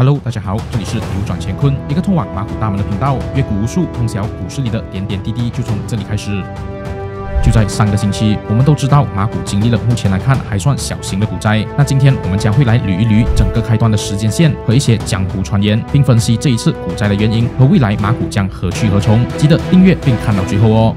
Hello， 大家好，这里是扭转乾坤，一个通往马股大门的频道，阅股无数，通晓股市里的点点滴滴，就从这里开始。就在上个星期，我们都知道马股经历了目前来看还算小型的股灾。那今天我们将会来捋一捋整个开端的时间线和一些江湖传言，并分析这一次股灾的原因和未来马股将何去何从。记得订阅并看到最后哦。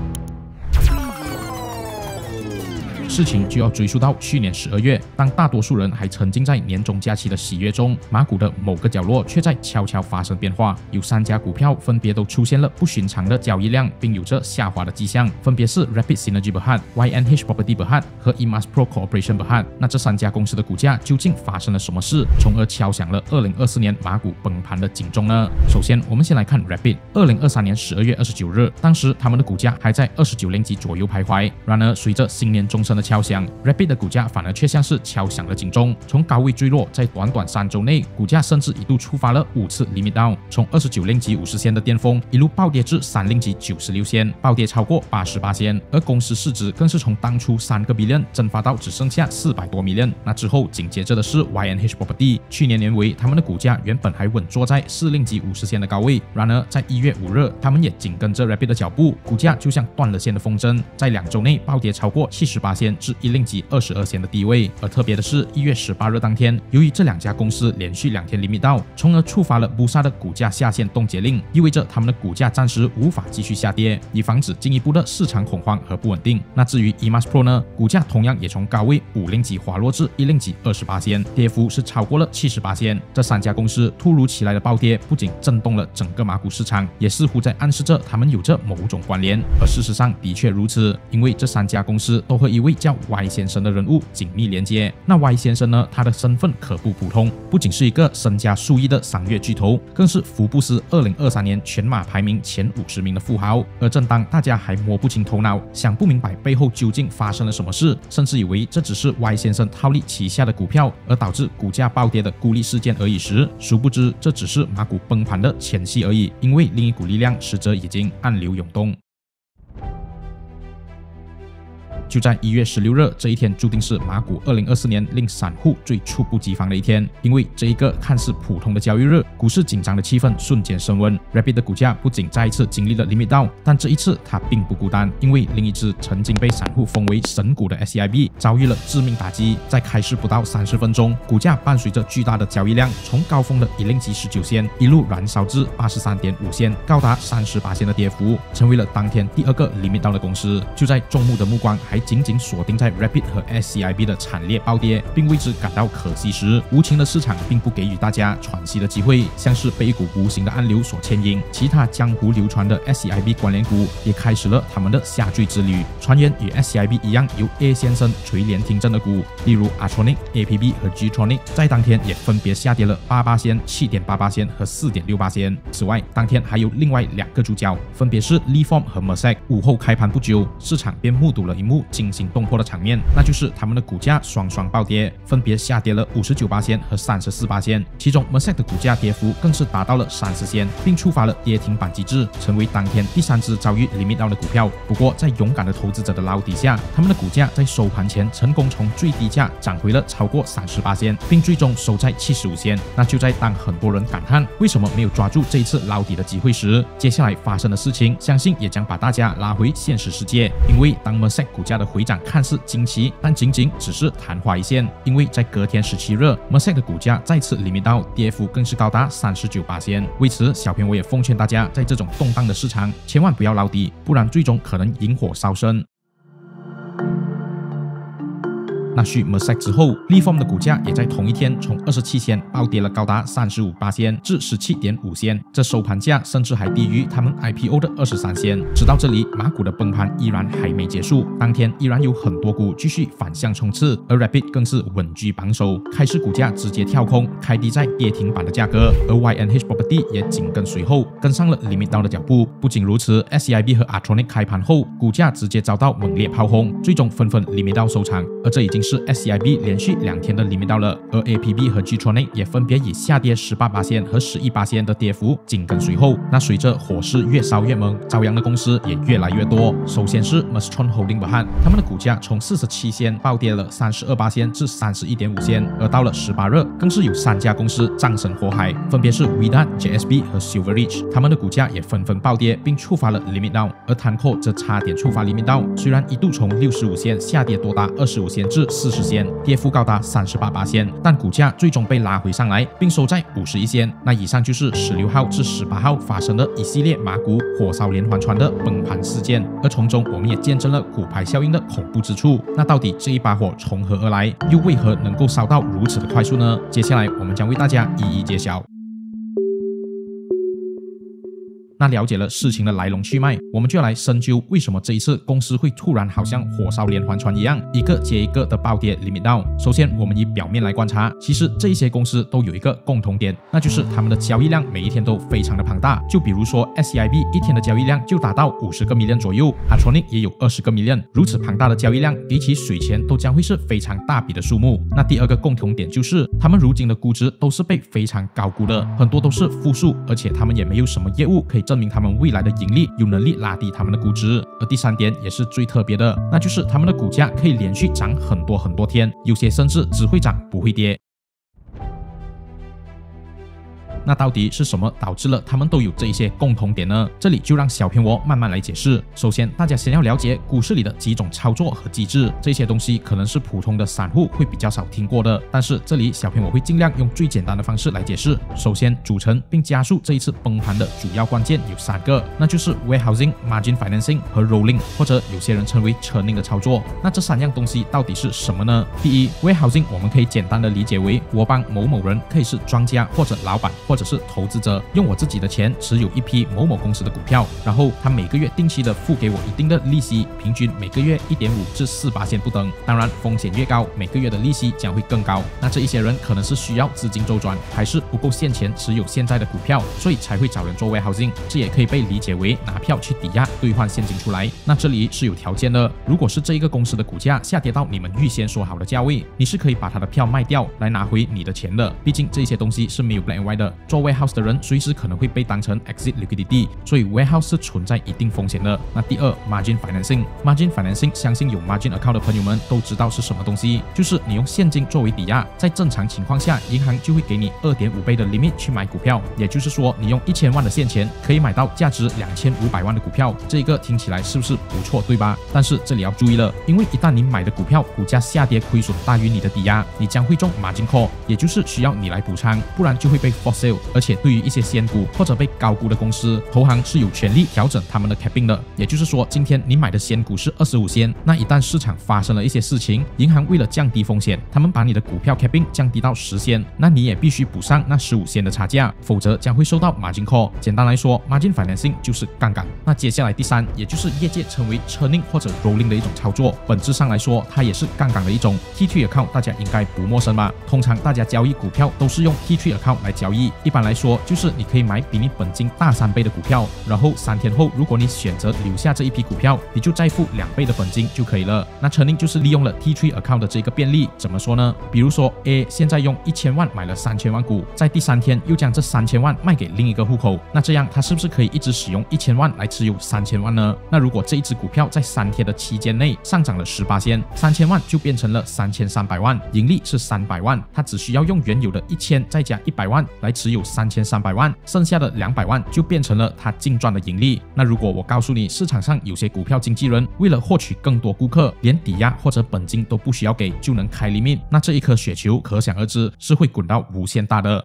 事情就要追溯到去年12月，当大多数人还沉浸在年终假期的喜悦中，马股的某个角落却在悄悄发生变化。有3家股票分别都出现了不寻常的交易量，并有着下滑的迹象，分别是 Rapid Synergy Berhad、YNH Property Berhad 和 Emas-Pro Corporation Berhad。那这3家公司的股价究竟发生了什么事，从而敲响了2024年马股崩盘的警钟呢？首先，我们先来看 Rapid。2023年12月29日，当时他们的股价还在29令吉左右徘徊。然而，随着新年钟声的敲响 ，Rapid 的股价反而却像是敲响了警钟，从高位坠落，在短短3周内，股价甚至一度触发了5次 limit down， 从29令吉50仙的巅峰一路暴跌至3令吉96仙，暴跌超过88仙，而公司市值更是从当初3个 billion 蒸发到只剩下400多 million。那之后紧接着的是 YNH Property， 去年年尾他们的股价原本还稳坐在4令吉50仙的高位，然而在1月5日，他们也紧跟着 Rapid 的脚步，股价就像断了线的风筝，在2周内暴跌超过78仙至1令吉22仙的低位。而特别的是1月18日当天，由于这2家公司连续2天 limit down， 从而触发了 Bursa 的股价下线冻结令，意味着他们的股价暂时无法继续下跌，以防止进一步的市场恐慌和不稳定。那至于 Emas-Pro 呢，股价同样也从高位5令吉滑落至1令吉28仙，跌幅是超过了78仙。这3家公司突如其来的暴跌，不仅震动了整个马股市场，也似乎在暗示着他们有着某种关联。而事实上的确如此，因为这3家公司都和一位叫 Y 先生的人物紧密连接。那 Y 先生呢，他的身份可不普通，不仅是一个身家数亿的商业巨头，更是福布斯2023年全马排名前50名的富豪。而正当大家还摸不清头脑，想不明白背后究竟发生了什么事，甚至以为这只是 Y 先生套利旗下的股票而导致股价暴跌的孤立事件而已时，殊不知这只是马股崩盘的前戏而已，因为另一股力量实则已经暗流涌动。就在1月16日这一天，注定是马股2024年令散户最猝不及防的一天。因为这一个看似普通的交易日，股市紧张的气氛瞬间升温。Rapid 的股价不仅再一次经历了 limit down， 但这一次它并不孤单，因为另一只曾经被散户封为神股的 SCIB 遭遇了致命打击。在开市不到30分钟，股价伴随着巨大的交易量，从高峰的1令吉19仙一路燃烧至83.5仙，高达38仙的跌幅，成为了当天第2个 limit down 的公司。就在众目的目光还紧紧锁定在 Rapid 和 SCIB 的惨烈暴跌，并为之感到可惜时，无情的市场并不给予大家喘息的机会，像是被一股无形的暗流所牵引，其他江湖流传的 SCIB 关联股也开始了他们的下坠之旅。传言与 SCIB 一样由 A 先生垂帘听政的股，例如 Artronic、APB 和 Gtronic， 在当天也分别下跌了88仙、7.88仙和4.68仙。此外，当天还有另外2个主角，分别是 Leform 和 Mercek。午后开盘不久，市场便目睹了一幕惊心动魄的场面，那就是他们的股价双双暴跌，分别下跌了59%仙和34%仙，其中 Mercek 的股价跌幅更是达到了30仙，并触发了跌停板机制，成为当天第3只遭遇 limit down 的股票。不过，在勇敢的投资者的捞底下，他们的股价在收盘前成功从最低价涨回了超过38仙，并最终收在75仙。那就在当很多人感叹为什么没有抓住这一次捞底的机会时，接下来发生的事情相信也将把大家拉回现实世界。因为当 Mercek 股价的回涨看似惊奇，但仅仅只是昙花一现，因为在隔天17日 Mercek 的股价再次 limit down， 跌幅更是高达39%仙。为此，小编我也奉劝大家，在这种动荡的市场，千万不要捞底，不然最终可能引火烧身。那续 Mercek 之后 ，Leform 的股价也在同一天从27仙暴跌了高达35%仙至17.5仙，这收盘价甚至还低于他们 IPO 的23仙。直到这里，马股的崩盘依然还没结束，当天依然有很多股继续反向冲刺，而 Rapid 更是稳居榜首，开市股价直接跳空，开低在跌停板的价格，而 YNH Property 也紧跟随后，跟上了 limit down 的脚步。不仅如此 ，SCIB 和 Artronic 开盘后，股价直接遭到猛烈炮轰，最终纷纷 limit down 收场，而这已经是 SCIB 连续2天的 limit 到了，而 APB 和 Getronic 也分别以下跌18%和11%的跌幅紧跟随后。那随着火势越烧越猛，遭殃的公司也越来越多。首先是 Mestron Holding Berhad， 他们的股价从47仙暴跌了32%至31.5仙，而到了18日，更是有3家公司葬身火海，分别是 Vidan、JSB 和 Silverridge， 他们的股价也纷纷暴跌，并触发了 limit down， 而 Tanco 则差点触发 limit down， 虽然一度从65仙下跌多达25仙至40仙，跌幅高达38%，但股价最终被拉回上来，并收在51仙。那以上就是16号至18号发生的一系列马股火烧连环船的崩盘事件，而从中我们也见证了骨牌效应的恐怖之处。那到底这一把火从何而来，又为何能够烧到如此的快速呢？接下来我们将为大家一一揭晓。那了解了事情的来龙去脉，我们就要来深究为什么这一次公司会突然好像火烧连环船一样，一个接一个的暴跌 limit down。首先，我们以表面来观察，其实这一些公司都有一个共同点，那就是他们的交易量每一天都非常的庞大。就比如说 SCIB 一天的交易量就达到50个 million 左右 ，Artronic 也有20个 million， 如此庞大的交易量，比起水钱都将会是非常大笔的数目。那第二个共同点就是他们如今的估值都是被非常高估的，很多都是负数，而且他们也没有什么业务可以证明他们未来的盈利有能力拉低他们的估值。而第三点也是最特别的，那就是他们的股价可以连续涨很多天，有些甚至只会涨不会跌。那到底是什么导致了他们都有这一些共同点呢？这里就让小片我慢慢来解释。首先，大家先要了解股市里的几种操作和机制，这些东西可能是普通的散户会比较少听过的，但是这里小片我会尽量用最简单的方式来解释。首先，组成并加速这一次崩盘的主要关键有3个，那就是 warehousing、margin financing 和 rolling， 或者有些人称为 churning 的操作。那这3样东西到底是什么呢？第一 ，warehousing 我们可以简单的理解为我帮某某人，可以是庄家或者老板，或者是投资者，用我自己的钱持有一批某某公司的股票，然后他每个月定期的付给我一定的利息，平均每个月1.5%至4%不等。当然，风险越高，每个月的利息将会更高。那这一些人可能是需要资金周转，还是不够现钱持有现在的股票，所以才会找人做 warehousing。这也可以被理解为拿票去抵押兑换现金出来。那这里是有条件的，如果是这一个公司的股价下跌到你们预先说好的价位，你是可以把他的票卖掉来拿回你的钱的。毕竟这些东西是没有 black and white 的，做 warehouse的人随时可能会被当成 exit liquidity， 所以 warehouse 是存在一定风险的。那第二 margin financing，margin financing 相信有 margin account 的朋友们都知道是什么东西，就是你用现金作为抵押，在正常情况下，银行就会给你2.5倍的 limit 去买股票，也就是说你用1000万的现钱可以买到价值2500万的股票，这个听起来是不是不错，对吧？但是这里要注意了，因为一旦你买的股票股价下跌，亏损大于你的抵押，你将会中 margin call， 也就是需要你来补仓，不然就会被 force sale。而且对于一些仙股或者被高估的公司，投行是有权利调整他们的 capping 的。也就是说，今天你买的仙股是25仙，那一旦市场发生了一些事情，银行为了降低风险，他们把你的股票 capping 降低到10仙，那你也必须补上那15仙的差价，否则将会受到 margin call。简单来说 ，margin financing 就是杠杆。那接下来第3，也就是业界称为 churning 或者 rolling 的一种操作，本质上来说，它也是杠杆的一种。T3 account 大家应该不陌生吧？通常大家交易股票都是用 T3 account 来交易，一般来说就是你可以买比你本金大3倍的股票，然后3天后，如果你选择留下这一批股票，你就再付2倍的本金就可以了。那 churning 就是利用了 T3 account 的这个便利，怎么说呢？比如说 A 现在用1000万买了3000万股，在第3天又将这3000万卖给另一个户口，那这样他是不是可以一直使用1000万来持有3000万呢？那如果这一只股票在3天的期间内上涨了18%，3000万就变成了3300万，盈利是300万，他只需要用原有的1000再加100万来持有3300万，剩下的200万就变成了他净赚的盈利。那如果我告诉你，市场上有些股票经纪人为了获取更多顾客，连抵押或者本金都不需要给就能开limit，那这一颗雪球可想而知是会滚到无限大的。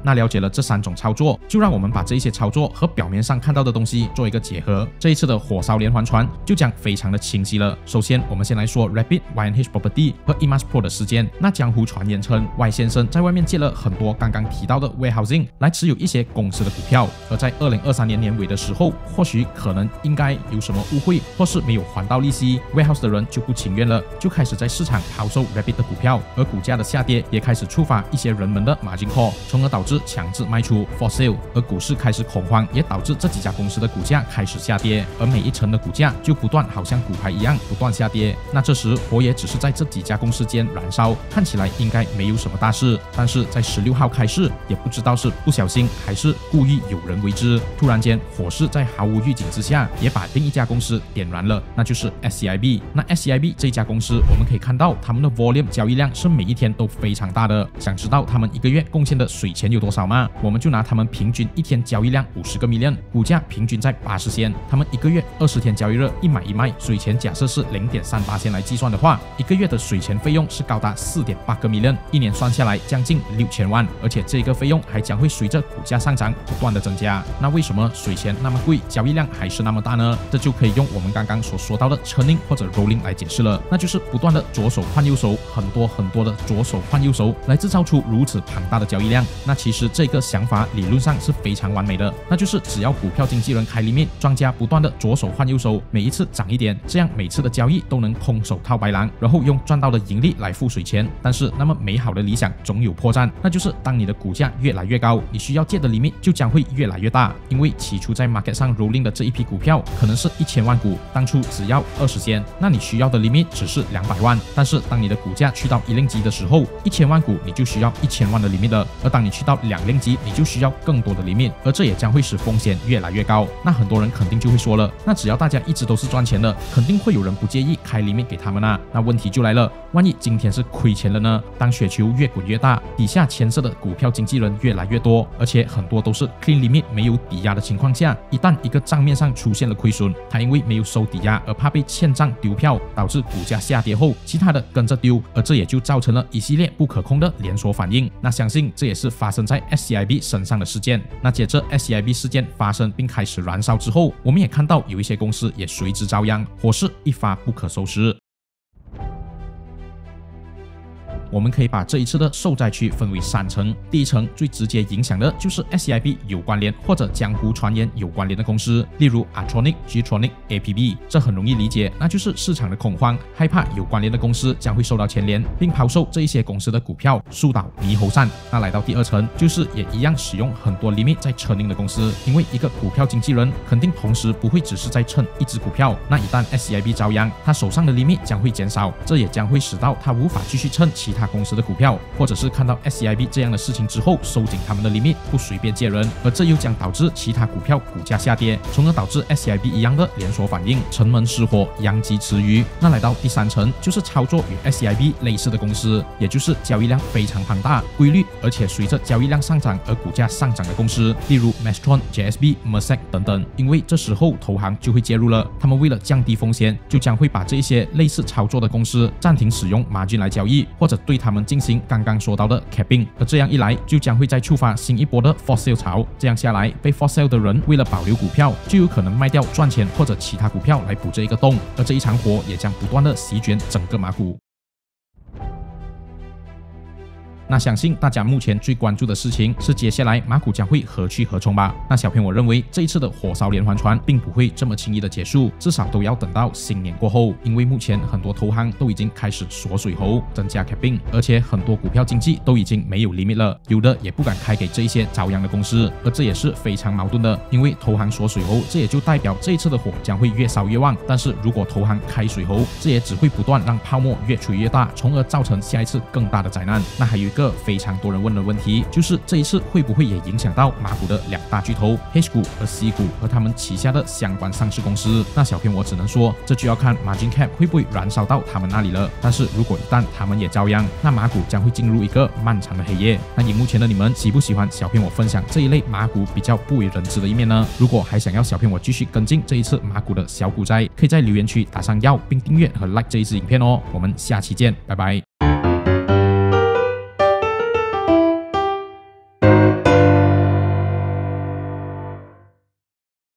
那了解了这3种操作，就让我们把这一些操作和表面上看到的东西做一个结合。这一次的火烧连环船就将非常的清晰了。首先，我们先来说 Rapid、YNH Property 和 Emas Pro 的事件。那江湖传言称，Y 先生在外面借了很多刚刚提到的 warehousing 来持有一些公司的股票，而在2023年年尾的时候，或许可能应该有什么误会，或是没有还到利息 ，warehouse 的人就不情愿了，就开始在市场抛售 Rapid 的股票，而股价的下跌也开始触发一些人们的margin call，从而导致致强制卖出 for sale， 而股市开始恐慌，也导致这几家公司的股价开始下跌，而每一层的股价就不断好像骨牌一样不断下跌。那这时火也只是在这几家公司间燃烧，看起来应该没有什么大事，但是在16号开市，也不知道是不小心还是故意有人为之，突然间火势在毫无预警之下也把另一家公司点燃了，那就是 SCIB。 那 SCIB 这家公司我们可以看到他们的 volume 交易量是每一天都非常大的。想知道他们一个月贡献的水钱有多少吗？我们就拿他们平均一天交易量50个 million， 股价平均在80仙，他们一个月20天交易日一买一卖，水钱假设是 0.38仙来计算的话，一个月的水钱费用是高达 4.8个 million， 一年算下来将近6000万，而且这个费用还将会随着股价上涨不断的增加。那为什么水钱那么贵，交易量还是那么大呢？这就可以用我们刚刚所说到的 churning 或者 rolling 来解释了，那就是不断的左手换右手，很多的左手换右手来制造出如此庞大的交易量。那其实这个想法理论上是非常完美的，那就是只要股票经纪人开limit，庄家不断的左手换右手，每一次涨一点，这样每次的交易都能空手套白狼，然后用赚到的盈利来付水钱。但是那么美好的理想总有破绽，那就是当你的股价越来越高，你需要借的limit就将会越来越大，因为起初在 market 上 rolling 的这一批股票可能是1000万股，当初只要20仙，那你需要的limit只是200万，但是当你的股价去到1令吉的时候，1000万股你就需要1000万的limit的，而当你去到2令吉，你就需要更多的limit，而这也将会使风险越来越高。那很多人肯定就会说了，那只要大家一直都是赚钱的，肯定会有人不介意开limit给他们啊。那问题就来了，万一今天是亏钱了呢？当雪球越滚越大，底下牵涉的股票经纪人越来越多，而且很多都是 clean limit 没有抵押的情况下，一旦一个账面上出现了亏损，他因为没有收抵押而怕被欠账丢票，导致股价下跌后，其他的跟着丢，而这也就造成了一系列不可控的连锁反应。那相信这也是发生在 SCIB 身上的事件。那接着 SCIB 事件发生并开始燃烧之后，我们也看到有一些公司也随之遭殃，火势一发不可收拾。我们可以把这一次的受灾区分为3层，第一层最直接影响的就是 SCIB 有关联或者江湖传言有关联的公司，例如 Artronic、Getronic、APB， 这很容易理解，那就是市场的恐慌，害怕有关联的公司将会受到牵连，并抛售这一些公司的股票，树倒猕猴散。那来到第2层，就是也一样使用很多 limit 在churning的公司，因为一个股票经纪人肯定同时不会只是在蹭一只股票，那一旦 SCIB 遭殃，他手上的 limit 将会减少，这也将会使到他无法继续蹭其他公司的股票，或者是看到 SCIB 这样的事情之后收紧他们的 limit， 不随便借人，而这又将导致其他股票股价下跌，从而导致 SCIB 一样的连锁反应，城门失火，殃及池鱼。那来到第3层，就是操作与 SCIB 类似的公司，也就是交易量非常庞大、规律，而且随着交易量上涨而股价上涨的公司，例如 Mastron、JSB、Mercek 等等。因为这时候投行就会介入了，他们为了降低风险，就将会把这些类似操作的公司暂停使用 margin 来交易，或者对他们进行刚刚说到的 capping， 而这样一来就将会再触发新一波的 for sale 潮，这样下来被 for sale 的人为了保留股票，就有可能卖掉赚钱或者其他股票来补这一个洞，而这一场火也将不断的席卷整个马股。那相信大家目前最关注的事情是接下来马股将会何去何从吧？那小编我认为这一次的火烧连环船并不会这么轻易的结束，至少都要等到新年过后，因为目前很多投行都已经开始锁水喉，增加 capping， 而且很多股票经纪都已经没有 limit 了，有的也不敢开给这一些遭殃的公司，而这也是非常矛盾的，因为投行锁水喉，这也就代表这一次的火将会越烧越旺，但是如果投行开水喉，这也只会不断让泡沫越吹越大，从而造成下一次更大的灾难。那还有一个非常多人问的问题，就是这一次会不会也影响到马股的2大巨头 H 股和 C 股和他们旗下的相关上市公司？那小编我只能说，这就要看 margin cap 会不会燃烧到他们那里了。但是如果一旦他们也遭殃，那马股将会进入一个漫长的黑夜。那荧幕前的你们喜不喜欢小编我分享这一类马股比较不为人知的一面呢？如果还想要小编我继续跟进这一次马股的小股灾，可以在留言区打上要并订阅和 like 这一支影片哦。我们下期见，拜拜。